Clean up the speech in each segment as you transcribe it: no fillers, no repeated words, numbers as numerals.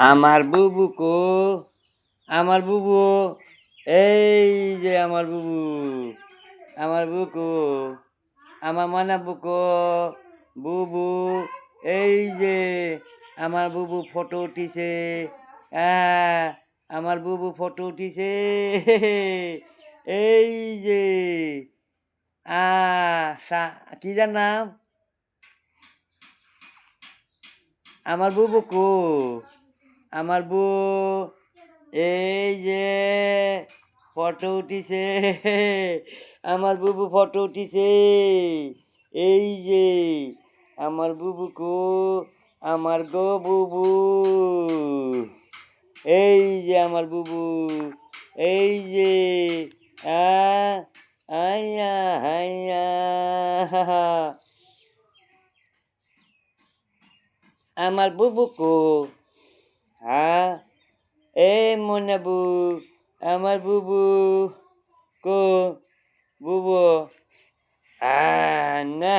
আমার বুবু কো, আমার বুবু, এই যে আমার বুবু, আমার বুকু, আমার মনা বুকু, বুবু, এই যে আমার বুবু ফটো উঠিছে, আমার বুবু ফটো উঠিছে, এই যে কি যার নাম, আমার বুবু কো, আমার বউ, এই যে ফটো উঠিছে, আমার বুবু ফটো উঠিছে, এই যে আমার বুবু কো, আমার গো বুবু, এই যে আমার বুবু, এই যে আইয়া হাইয়া, আমার বুবু কো, এ মনাবু, আমার বুবু কো, বুবু, না,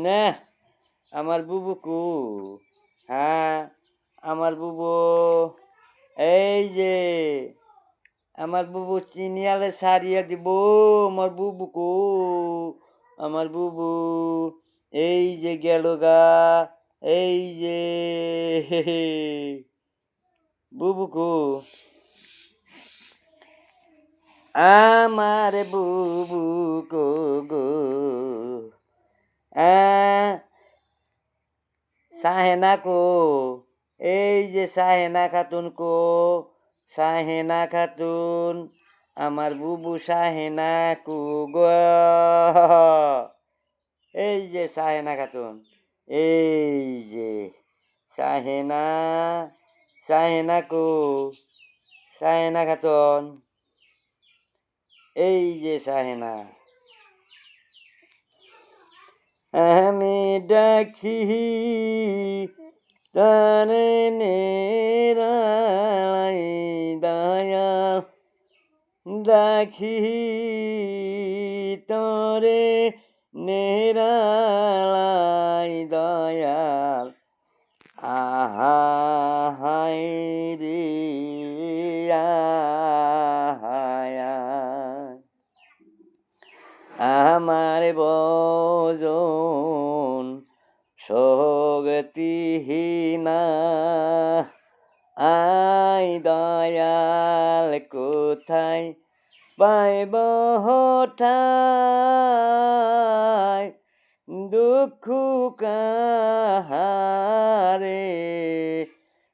না, আমার বুবু কো, আমার বুবু, এই যে আমার বুবু চিনিয়ালে সারিয়া দিব, আমার বুবু কো, আমার বুবু, এই যে গেল গা, এই যে বুবু কো, আমার বুবু কো গো, সাহেনা কো, এই যে সাহেনা খাতুন কো, সাহেনা খাতুন, আমার বুবু সাহেনা কো গো, এই যে সাহেনা খাতুন, এই যে সাহেনা, সাহেনা কো, সাহেনা খাতুন, এই যে সাহেনা, আমি ডাকি তারে নেরালাই দয়াল, ডাকি তোরে নেরালাই দয়াল, আহাই রে আহায়া, আমার বজন শক্তিহীনা, আই দয়াল কোথায় পাইব ঠাই, দুঃখ কাহারে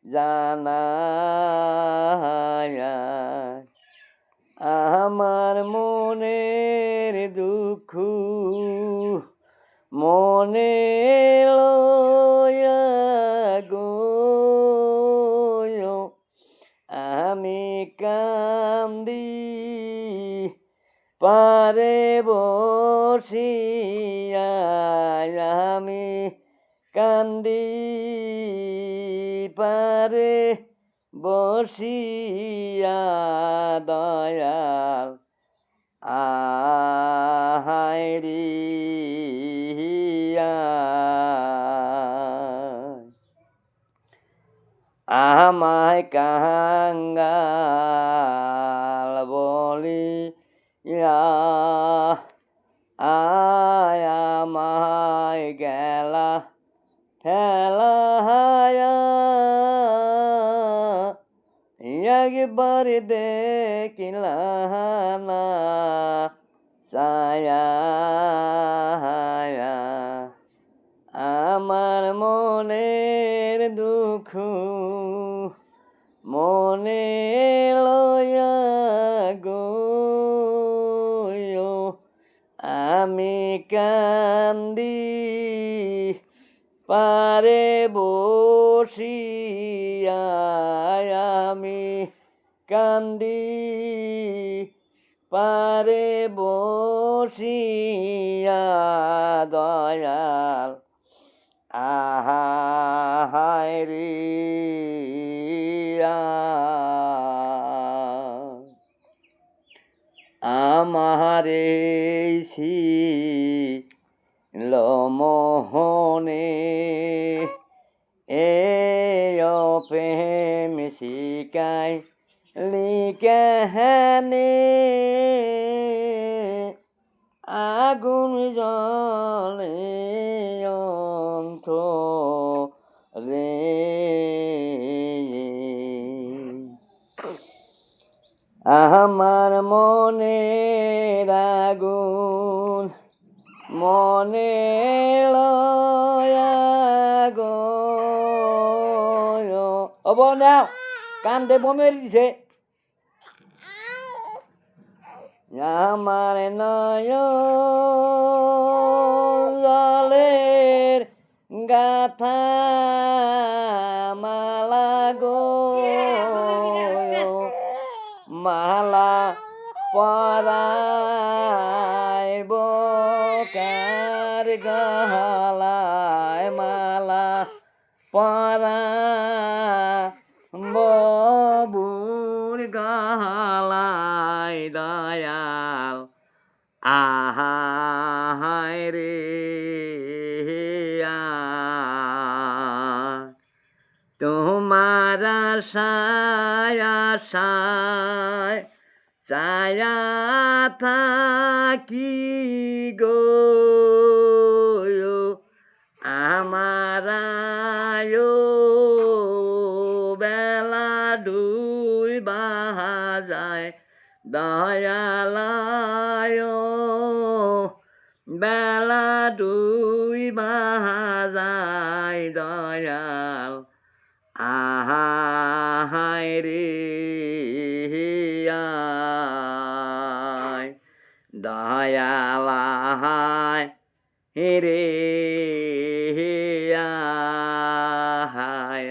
জানায়া, আমার মনের দুঃখ মনে লয়া গো, আমি কান্দি পারে বসিয়া, আমি কান্দি পারে বসিয়া দয়াল, আহাই রিয়া, আমায় কাঙ্গাল বলিয়া, আয় আমায় গেলা ঠেলায়া, একবার দেখিলা না ছায়া, আমার মনের দুঃখ মনে লয়া গো, আমি কান্দি পারে বসিয়া, আমি কান্দি পারে বসিয়া দয়াল, আহাই রিয়া, আমারে ছিল মোহনে, প্রেম শিকাই লিকেহানে আগুন জলে অন্তরে আমার মনের আগুন মনে লয়া গো অব নাও কান্দে বমের দিছে আমার নয় জলের গাথা মালা গো মালা পরাইব কার গলায় মালা পরা ববুর গলায় দয়াল আহায় রে তোমার আশায় আশায় ছায়া থাকি গো আমার বেলা ডুই বাজায় দয়ালয় বেলা ডুই বাজায় দয়াল আহায় রে দয়াল আহায় রে আহায়